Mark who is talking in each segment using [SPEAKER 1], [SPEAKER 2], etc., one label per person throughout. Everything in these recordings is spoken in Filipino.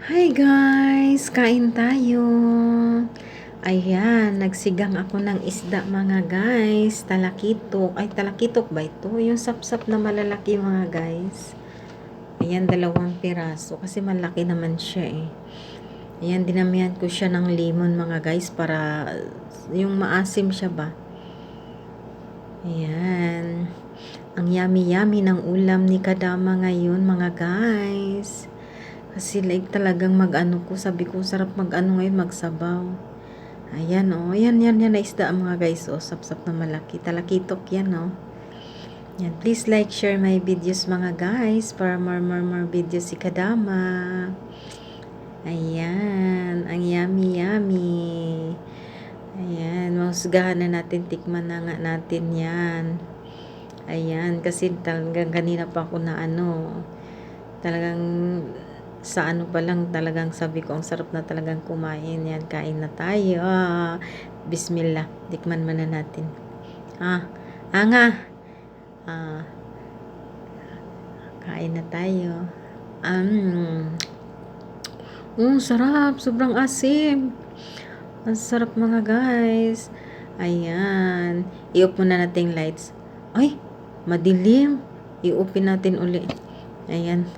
[SPEAKER 1] Hi guys! Kain tayo! Ayan, nagsigang ako ng isda mga guys. Talakitok. Ay, talakitok ba ito? Yung sapsap na malalaki mga guys. Ayan, 2 piraso. Kasi malaki naman siya eh. Ayan, dinamihan ko siya ng lemon mga guys para yung maasim siya ba. Ayan. Ang yummy-yummy ng ulam ni Kadama ngayon mga guys. Kasi like talagang mag-ano ko, sabi ko sarap mag-ano ngayon, magsabaw. Ayan oh, yan na isda mga guys oh, sapsap na malaki. Talakitok yan oh. Yan, please like, share my videos mga guys para more videos si Kadama. Ayan, ang yummy. Ayan, mahusgahan na natin, tikman na nga natin yan. Ayan, kasi talagang kanina pa ako na ano, talagang sa ano pa lang talagang sabi ko ang sarap na talagang kumain. Yan, kain na tayo. Bismillah, tikman muna natin. Anga. Kain na tayo. Sarap, sobrang asim. Ang sarap mga guys. Ayan, i-off muna natin lights. Ay, madilim. I-open natin uli. Ayan.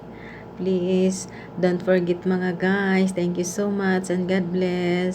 [SPEAKER 1] Please, don't forget mga guys. Thank you so much and God bless.